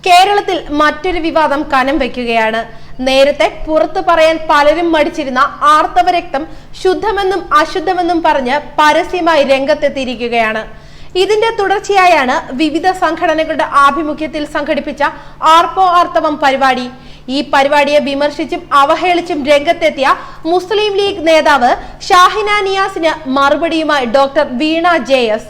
കേരളത്തിൽ മറ്റൊരു വിവാദം കനം വെക്കുകയാണ്. നേരത്തെ പുറത്തു പറയാൻ പലരും മടിച്ചിരുന്ന ആർത്തവ രക്തം ശുദ്ധമെന്നും അശുദ്ധമെന്നും പറഞ്ഞ് പരസ്യമായി രംഗത്തെത്തിയിരിക്കുകയാണ്. ഇതിന്റെ തുടർച്ചയായാണ് വിവിധ സംഘടനകളുടെ ആഭിമുഖ്യത്തിൽ സംഘടിപ്പിച്ച ആർപ്പോ ആർത്തവം പരിപാടി. ഈ പരിപാടിയെ വിമർശിച്ചും അവഹേളിച്ചും രംഗത്തെത്തിയ മുസ്ലിം ലീഗ് നേതാവ് ഷാഹിന നിയാസിന് മറുപടിയുമായി ഡോക്ടർ വീണ JS.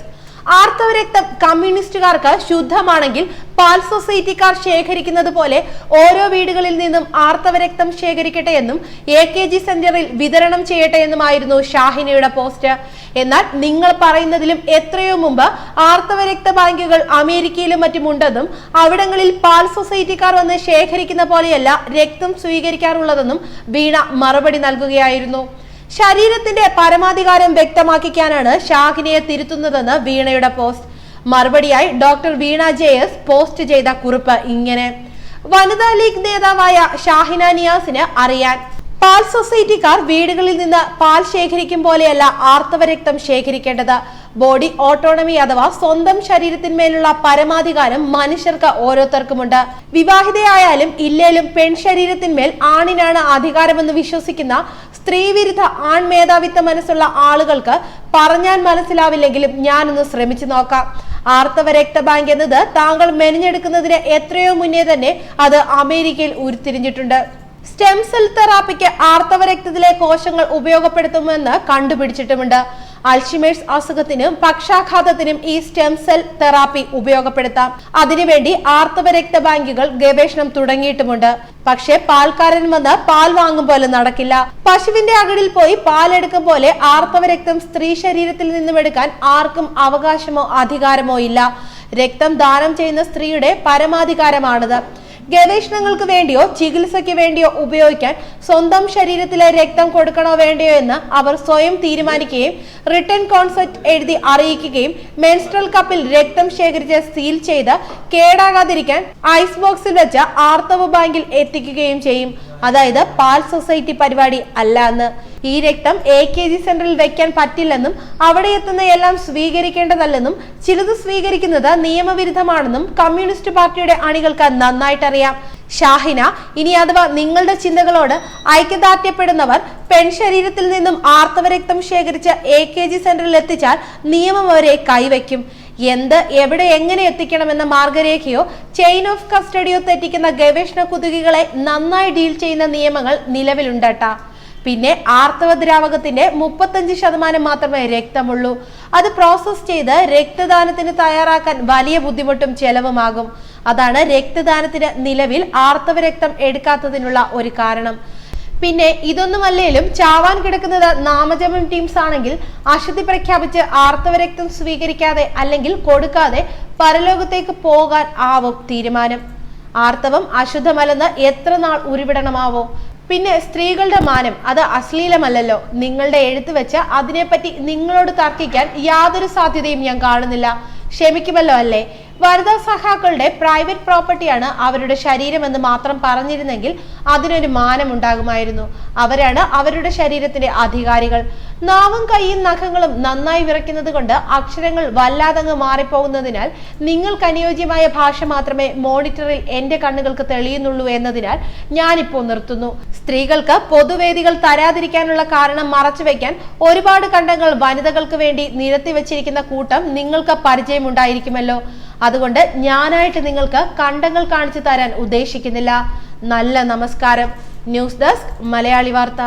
ആർത്തവരക്തം കമ്മ്യൂണിസ്റ്റുകാർക്ക് ശുദ്ധമാണെങ്കിൽ പാൽ സൊസൈറ്റിക്കാർ ശേഖരിക്കുന്നത് പോലെ ഓരോ വീടുകളിൽ നിന്നും ആർത്തവരക്തം ശേഖരിക്കട്ടെ എന്നും AKG സെന്ററിൽ വിതരണം ചെയ്യട്ടെ എന്നുമായിരുന്നു ഷാഹിനയുടെ പോസ്റ്റ്. എന്നാൽ നിങ്ങൾ പറയുന്നതിലും എത്രയോ മുമ്പ് ആർത്തവരക്ത ബാങ്കുകൾ അമേരിക്കയിലും മറ്റുമുണ്ടെന്നും അവിടങ്ങളിൽ പാൽ സൊസൈറ്റിക്കാർ വന്ന് ശേഖരിക്കുന്ന പോലെയല്ല രക്തം സ്വീകരിക്കാറുള്ളതെന്നും വീണ മറുപടി നൽകുകയായിരുന്നു. ശരീരത്തിന്റെ പരമാധികാരം വ്യക്തമാക്കിക്കാനാണ് ഷാഹിനയെ തിരുത്തുന്നതെന്ന് വീണയുടെ പോസ്റ്റ്. മറുപടിയായി ഡോക്ടർ വീണ JS പോസ്റ്റ് ചെയ്ത കുറിപ്പ് ഇങ്ങനെ: വനിതാ ലീഗ് നേതാവായ ഷാഹിന നിയാസിന് അറിയാൻ, പാൽ സൊസൈറ്റിക്കാർ വീടുകളിൽ നിന്ന് പാൽ ശേഖരിക്കും പോലെയല്ല ആർത്തവരക്തം ശേഖരിക്കേണ്ടത്. ബോഡി ഓട്ടോണമി അഥവാ സ്വന്തം ശരീരത്തിന്മേലുള്ള പരമാധികാരം മനുഷ്യർക്ക് ഓരോരുത്തർക്കുമുണ്ട്. വിവാഹിതയായാലും ഇല്ലേലും പെൺ ശരീരത്തിന്മേൽ ആണിനാണ് അധികാരമെന്ന് വിശ്വസിക്കുന്ന സ്ത്രീവിരുദ്ധ ആൺമേധാവിത്വ മനസ്സുള്ള ആളുകൾക്ക് പറഞ്ഞാൽ മനസ്സിലാവില്ലെങ്കിലും ഞാനൊന്ന് ശ്രമിച്ചു നോക്കാം. ആർത്തവ രക്തബാങ്ക് എന്നത് താങ്കൾ മെനഞ്ഞെടുക്കുന്നതിന് എത്രയോ മുന്നേ തന്നെ അത് അമേരിക്കയിൽ ഉരുത്തിരിഞ്ഞിട്ടുണ്ട്. സ്റ്റെം സെൽ തെറാപ്പിക്ക് ആർത്തവ രക്തത്തിലെ കോശങ്ങൾ ഉപയോഗപ്പെടുത്തുമെന്ന് കണ്ടുപിടിച്ചിട്ടുമുണ്ട്. അൽഷിമേഴ്സ് അസുഖത്തിനും പക്ഷാഘാതത്തിനും ഈ സ്റ്റെം സെൽ തെറാപ്പി ഉപയോഗപ്പെടുത്താം. അതിനുവേണ്ടി ആർത്തവ രക്ത ബാങ്കുകൾ ഗവേഷണം തുടങ്ങിയിട്ടുമുണ്ട്. പക്ഷേ പാൽക്കാരൻ വന്ന് പാൽ വാങ്ങും പോലെ നടക്കില്ല. പശുവിന്റെ അകടിൽ പോയി പാലെടുക്കും പോലെ ആർത്തവ രക്തം സ്ത്രീ ശരീരത്തിൽ നിന്നും എടുക്കാൻ ആർക്കും അവകാശമോ അധികാരമോ ഇല്ല. രക്തം ദാനം ചെയ്യുന്ന സ്ത്രീയുടെ പരമാധികാരമാണത്. ഗവേഷണങ്ങൾക്ക് വേണ്ടിയോ ചികിത്സയ്ക്ക് വേണ്ടിയോ ഉപയോഗിക്കാൻ സ്വന്തം ശരീരത്തിലെ രക്തം കൊടുക്കണോ വേണ്ടയോ എന്ന് അവർ സ്വയം തീരുമാനിക്കുകയും റിട്ടേൺ കോൺസെപ്റ്റ് എഴുതി അറിയിക്കുകയും മെൻസ്ട്രൽ കപ്പിൽ രക്തം ശേഖരിച്ച് സീൽ ചെയ്ത് കേടാകാതിരിക്കാൻ ഐസ് ബോക്സിൽ വെച്ച് ആർത്തവ ബാങ്കിൽ എത്തിക്കുകയും ചെയ്യും. അതായത് പാൽ സൊസൈറ്റി പരിപാടി അല്ല എന്ന്. ഈ രക്തം AKG സെന്ററിൽ വെക്കാൻ പറ്റില്ലെന്നും അവിടെ എത്തുന്ന എല്ലാം സ്വീകരിക്കേണ്ടതല്ലെന്നും ചിലത് സ്വീകരിക്കുന്നത് നിയമവിരുദ്ധമാണെന്നും കമ്മ്യൂണിസ്റ്റ് പാർട്ടിയുടെ അണികൾക്ക് നന്നായിട്ടറിയാം. ഷാഹിന, ഇനി അഥവാ നിങ്ങളുടെ ചിന്തകളോട് ഐക്യദാർഢ്യപ്പെടുന്നവർ പെൺ ശരീരത്തിൽ നിന്നും ആർത്തവരക്തം ശേഖരിച്ച് AKG സെന്ററിൽ എത്തിച്ചാൽ നിയമം അവരെ കൈവയ്ക്കും. എന്ത്, എവിടെ, എങ്ങനെ എത്തിക്കണമെന്ന മാർഗരേഖയോ ചെയിൻ ഓഫ് കസ്റ്റഡിയോ തെറ്റിക്കുന്ന ഗവേഷണ കുതുകികളെ നന്നായി ഡീൽ ചെയ്യുന്ന നിയമങ്ങൾ നിലവിലുണ്ടട്ടാ. പിന്നെ ആർത്തവ ദ്രാവകത്തിന്റെ 35% മാത്രമേ രക്തമുള്ളൂ. അത് പ്രോസസ് ചെയ്ത് രക്തദാനത്തിന് തയ്യാറാക്കാൻ വലിയ ബുദ്ധിമുട്ടും ചെലവുമാകും. അതാണ് രക്തദാനത്തിന് നിലവിൽ ആർത്തവ രക്തം എടുക്കാത്തതിനുള്ള ഒരു കാരണം. പിന്നെ ഇതൊന്നുമല്ലേലും ചാവാൻ കിടക്കുന്നത് നാമജപം ടീംസ് ആണെങ്കിൽ അശുദ്ധി പ്രഖ്യാപിച്ച് ആർത്തവരക്തം സ്വീകരിക്കാതെ അല്ലെങ്കിൽ കൊടുക്കാതെ പരലോകത്തേക്ക് പോകാൻ ആവും തീരുമാനം. ആർത്തവം അശുദ്ധമല്ലെന്ന് എത്ര നാൾ ഉരുവിടണമാവോ? പിന്നെ സ്ത്രീകളുടെ മാനം അത് അശ്ലീലമല്ലല്ലോ. നിങ്ങളുടെ എഴുത്ത് വെച്ച് അതിനെപ്പറ്റി നിങ്ങളോട് തർക്കിക്കാൻ യാതൊരു സാധ്യതയും ഞാൻ കാണുന്നില്ല. ക്ഷമിക്കുമല്ലോ അല്ലേ? വനിതാ സഖാക്കളുടെ പ്രൈവറ്റ് പ്രോപ്പർട്ടിയാണ് അവരുടെ ശരീരമെന്ന് മാത്രം പറഞ്ഞിരുന്നെങ്കിൽ അതിനൊരു മാനം ഉണ്ടാകുമായിരുന്നു. അവരാണ് അവരുടെ ശരീരത്തിന്റെ അധികാരികൾ. നാവും കൈയും നഖങ്ങളും നന്നായി വിറയ്ക്കുന്നത് കൊണ്ട് അക്ഷരങ്ങൾ വല്ലാതങ്ങ് മാറിപ്പോകുന്നതിനാൽ നിങ്ങൾക്ക് അനുയോജ്യമായ ഭാഷ മാത്രമേ മോണിറ്ററിൽ എന്റെ കണ്ണുകൾക്ക് തെളിയുന്നുള്ളൂ എന്നതിനാൽ ഞാനിപ്പോൾ നിർത്തുന്നു. സ്ത്രീകൾക്ക് പൊതുവേദികൾ തരാതിരിക്കാനുള്ള കാരണം മറച്ചുവെക്കാൻ ഒരുപാട് കണ്ടങ്ങൾ വനിതകൾക്ക് വേണ്ടി നിരത്തിവെച്ചിരിക്കുന്ന കൂട്ടം നിങ്ങൾക്ക് പരിചയമുണ്ടായിരിക്കുമല്ലോ. അതുകൊണ്ട് ഞാനായിട്ട് നിങ്ങൾക്ക് കണ്ടങ്ങൾ കാണിച്ചു തരാൻ ഉദ്ദേശിക്കുന്നില്ല. നല്ല നമസ്കാരം. ന്യൂസ് ഡെസ്ക് മലയാളി വാർത്ത.